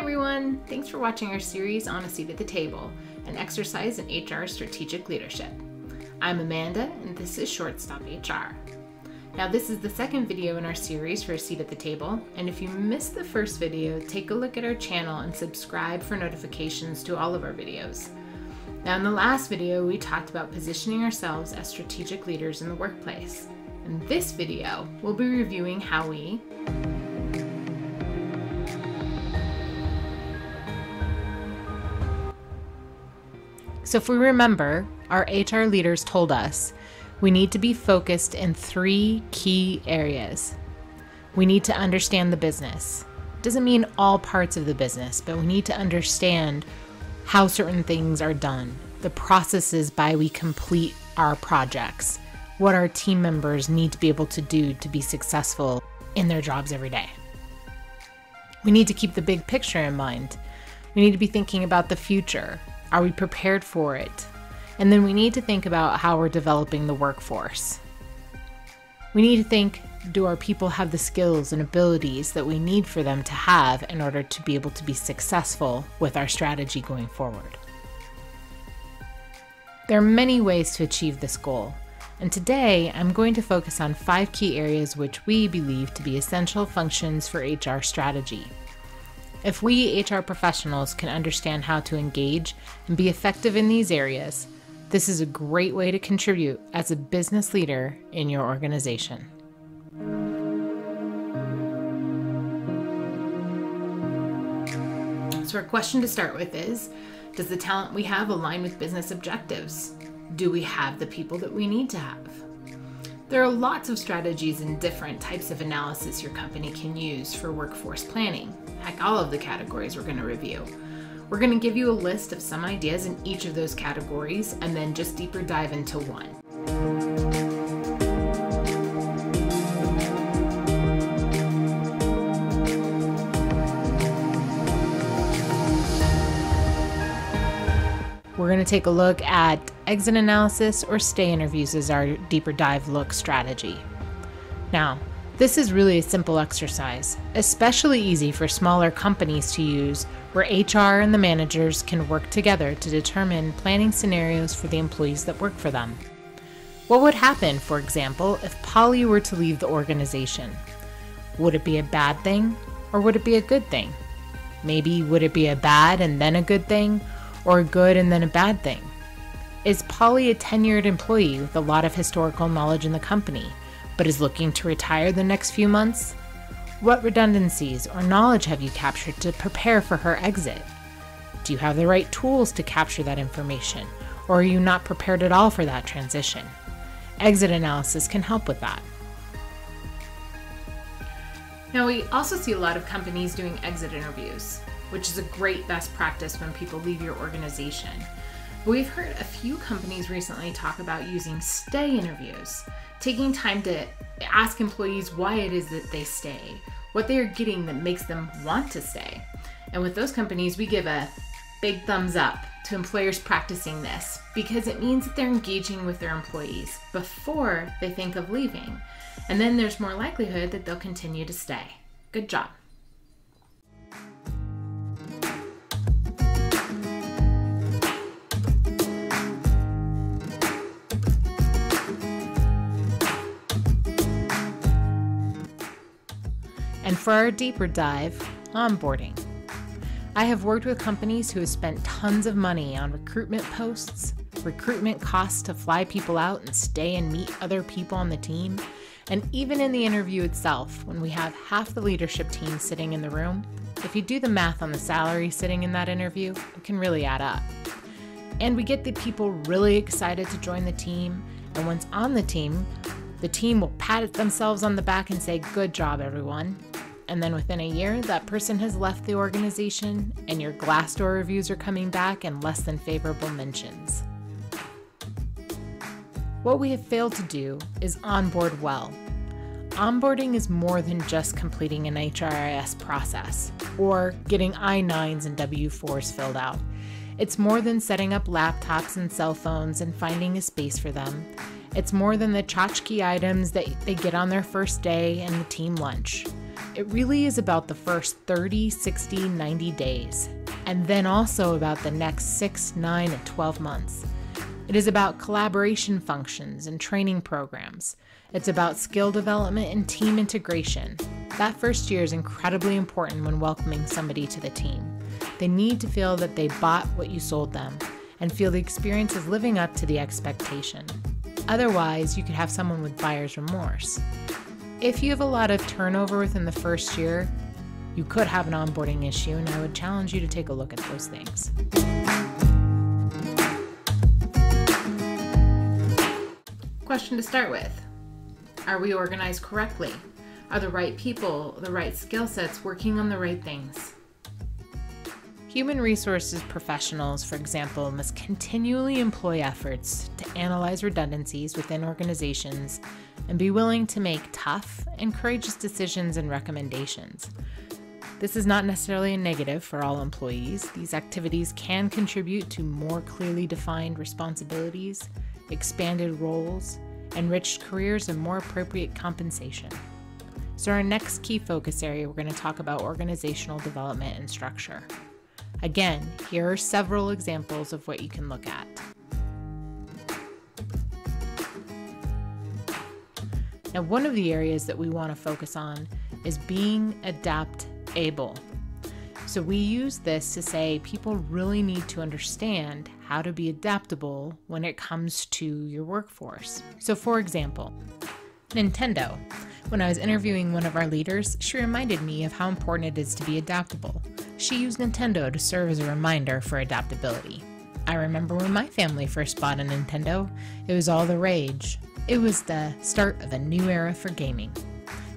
everyone! Thanks for watching our series on A Seat at the Table, an exercise in HR strategic leadership. I'm Amanda, and this is Shortstop HR. Now, this is the second video in our series for A Seat at the Table, and if you missed the first video, take a look at our channel and subscribe for notifications to all of our videos. Now, in the last video, we talked about positioning ourselves as strategic leaders in the workplace. In this video, we'll be reviewing how we So if we remember, our HR leaders told us we need to be focused in 3 key areas. We need to understand the business. It doesn't mean all parts of the business, but we need to understand how certain things are done, the processes by we complete our projects, what our team members need to be able to do to be successful in their jobs every day. We need to keep the big picture in mind. We need to be thinking about the future. Are we prepared for it? And then we need to think about how we're developing the workforce. We need to think, do our people have the skills and abilities that we need for them to have in order to be able to be successful with our strategy going forward? There are many ways to achieve this goal, and today I'm going to focus on 5 key areas which we believe to be essential functions for HR strategy. If we HR professionals can understand how to engage and be effective in these areas, this is a great way to contribute as a business leader in your organization. So our question to start with is, does the talent we have align with business objectives? Do we have the people that we need to have? There are lots of strategies and different types of analysis your company can use for workforce planning. Heck, all of the categories we're going to review. We're going to give you a list of some ideas in each of those categories and then just deeper dive into one. We're going to take a look at exit analysis or stay interviews as our deeper dive look strategy. Now, this is really a simple exercise, especially easy for smaller companies to use, where HR and the managers can work together to determine planning scenarios for the employees that work for them. What would happen, for example, if Polly were to leave the organization? Would it be a bad thing, or would it be a good thing? Maybe would it be a bad and then a good thing, or a good and then a bad thing? Is Polly a tenured employee with a lot of historical knowledge in the company, but is looking to retire the next few months? What redundancies or knowledge have you captured to prepare for her exit? Do you have the right tools to capture that information, or are you not prepared at all for that transition? Exit analysis can help with that. Now, we also see a lot of companies doing exit interviews, which is a great best practice when people leave your organization. But we've heard a few companies recently talk about using stay interviews, taking time to ask employees why it is that they stay, what they are getting that makes them want to stay. And with those companies, we give a big thumbs up to employers practicing this, because it means that they're engaging with their employees before they think of leaving. And then there's more likelihood that they'll continue to stay. Good job. And for our deeper dive, onboarding. I have worked with companies who have spent tons of money on recruitment posts, recruitment costs to fly people out and stay and meet other people on the team, and even in the interview itself, when we have half the leadership team sitting in the room, if you do the math on the salary sitting in that interview, it can really add up. And we get the people really excited to join the team, and once on the team will pat themselves on the back and say, "Good job, everyone." And then within a year, that person has left the organization and your Glassdoor reviews are coming back and less than favorable mentions. What we have failed to do is onboard well. Onboarding is more than just completing an HRIS process or getting I-9s and W-4s filled out. It's more than setting up laptops and cell phones and finding a space for them. It's more than the tchotchke items that they get on their first day and the team lunch. It really is about the first 30, 60, 90 days, and then also about the next 6, 9, and 12 months. It is about collaboration functions and training programs. It's about skill development and team integration. That first year is incredibly important when welcoming somebody to the team. They need to feel that they bought what you sold them and feel the experience is living up to the expectation. Otherwise, you could have someone with buyer's remorse. If you have a lot of turnover within the first year, you could have an onboarding issue, and I would challenge you to take a look at those things. Question to start with. Are we organized correctly? Are the right people, the right skill sets working on the right things? Human resources professionals, for example, must continually employ efforts to analyze redundancies within organizations and be willing to make tough and courageous decisions and recommendations. This is not necessarily a negative for all employees. These activities can contribute to more clearly defined responsibilities, expanded roles, enriched careers, and more appropriate compensation. So our next key focus area, we're going to talk about organizational development and structure. Again, here are several examples of what you can look at. Now, one of the areas that we want to focus on is being adapt-able. So we use this to say people really need to understand how to be adaptable when it comes to your workforce. So for example, Nintendo. When I was interviewing one of our leaders, she reminded me of how important it is to be adaptable. She used Nintendo to serve as a reminder for adaptability. I remember when my family first bought a Nintendo, it was all the rage. It was the start of a new era for gaming.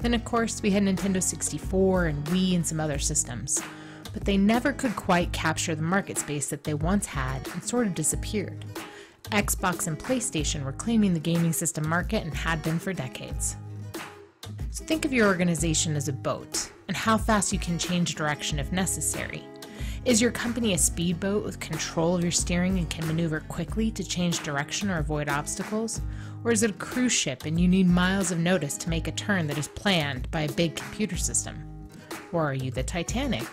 Then of course we had Nintendo 64 and Wii and some other systems, but they never could quite capture the market space that they once had and sort of disappeared. Xbox and PlayStation were claiming the gaming system market and had been for decades. So think of your organization as a boat and how fast you can change direction if necessary. Is your company a speedboat with control of your steering and can maneuver quickly to change direction or avoid obstacles? Or is it a cruise ship and you need miles of notice to make a turn that is planned by a big computer system? Or are you the Titanic,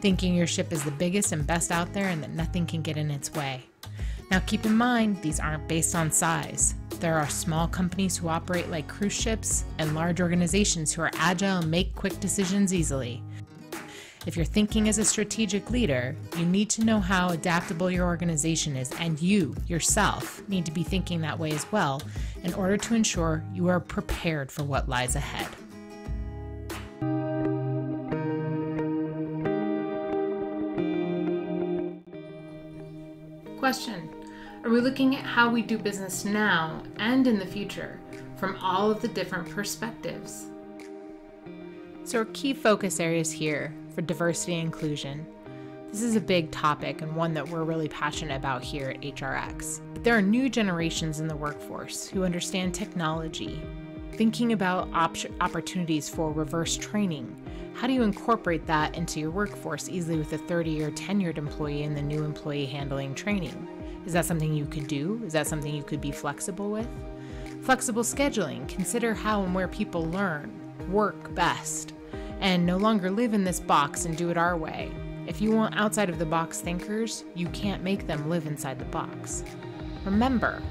thinking your ship is the biggest and best out there and that nothing can get in its way? Now keep in mind, these aren't based on size. There are small companies who operate like cruise ships and large organizations who are agile and make quick decisions easily. If you're thinking as a strategic leader, you need to know how adaptable your organization is, and you, yourself, need to be thinking that way as well in order to ensure you are prepared for what lies ahead. Question: are we looking at how we do business now and in the future from all of the different perspectives? So our key focus areas here for diversity and inclusion. This is a big topic and one that we're really passionate about here at HRX. But there are new generations in the workforce who understand technology, thinking about opportunities for reverse training. How do you incorporate that into your workforce easily with a 30-year tenured employee and the new employee handling training? Is that something you could do? Is that something you could be flexible with? Flexible scheduling. Consider how and where people learn, work best, and no longer live in this box and do it our way. If you want outside of the box thinkers, you can't make them live inside the box. Remember,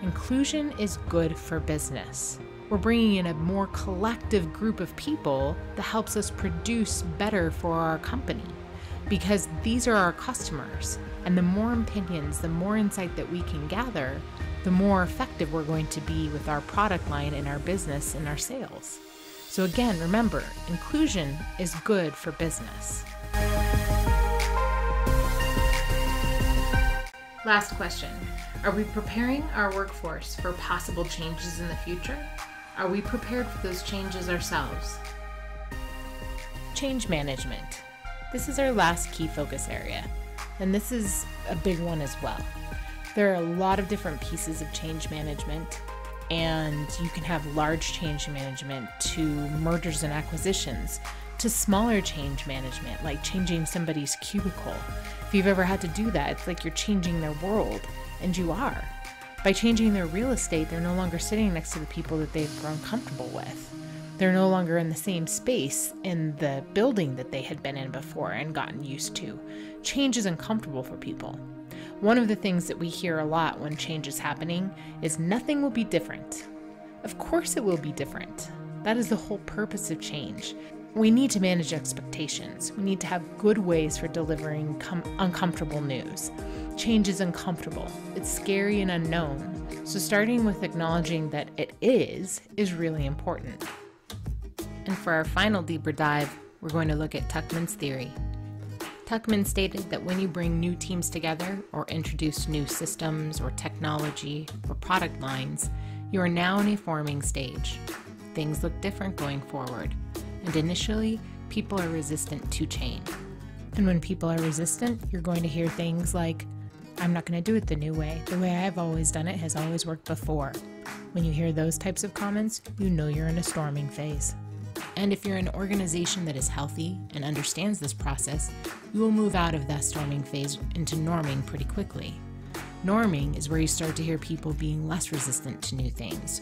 inclusion is good for business. We're bringing in a more collective group of people that helps us produce better for our company, because these are our customers. And the more opinions, the more insight that we can gather, the more effective we're going to be with our product line and our business and our sales. So again, remember, inclusion is good for business. Last question. Are we preparing our workforce for possible changes in the future? Are we prepared for those changes ourselves? Change management. This is our last key focus area, and this is a big one as well. There are a lot of different pieces of change management, and you can have large change management to mergers and acquisitions, to smaller change management, like changing somebody's cubicle. If you've ever had to do that, it's like you're changing their world, and you are. By changing their real estate, they're no longer sitting next to the people that they've grown comfortable with. They're no longer in the same space in the building that they had been in before and gotten used to. Change is uncomfortable for people. One of the things that we hear a lot when change is happening is nothing will be different. Of course it will be different. That is the whole purpose of change. We need to manage expectations. We need to have good ways for delivering uncomfortable news. Change is uncomfortable. It's scary and unknown. So starting with acknowledging that it is really important. And for our final deeper dive, we're going to look at Tuckman's theory. Tuckman stated that when you bring new teams together or introduce new systems or technology or product lines, you are now in a forming stage. Things look different going forward, and initially, people are resistant to change. And when people are resistant, you're going to hear things like, I'm not going to do it the new way. The way I've always done it has always worked before. When you hear those types of comments, you know you're in a storming phase. And if you're an organization that is healthy and understands this process, you will move out of that storming phase into norming pretty quickly. Norming is where you start to hear people being less resistant to new things.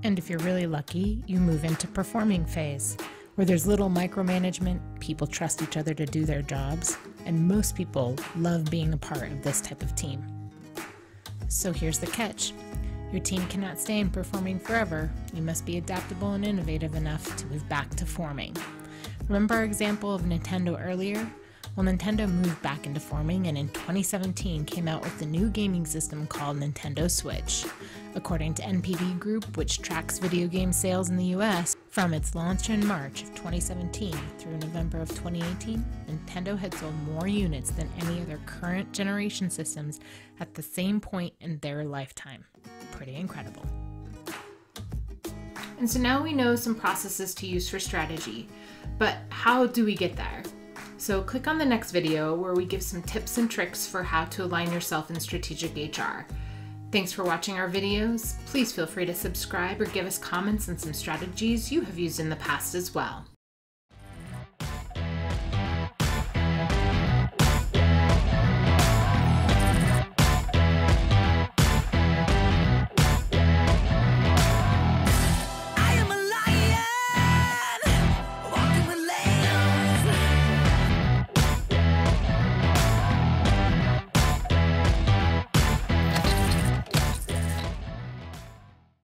And if you're really lucky, you move into performing phase, where there's little micromanagement, people trust each other to do their jobs, and most people love being a part of this type of team. So here's the catch. Your team cannot stay in performing forever. You must be adaptable and innovative enough to move back to forming. Remember our example of Nintendo earlier? Well, Nintendo moved back into forming and in 2017 came out with the new gaming system called Nintendo Switch. According to NPD Group, which tracks video game sales in the US, from its launch in March of 2017 through November of 2018, Nintendo had sold more units than any other current generation systems at the same point in their lifetime. Pretty incredible. And so now we know some processes to use for strategy, but how do we get there? So click on the next video where we give some tips and tricks for how to align yourself in strategic HR. Thanks for watching our videos. Please feel free to subscribe or give us comments on some strategies you have used in the past as well.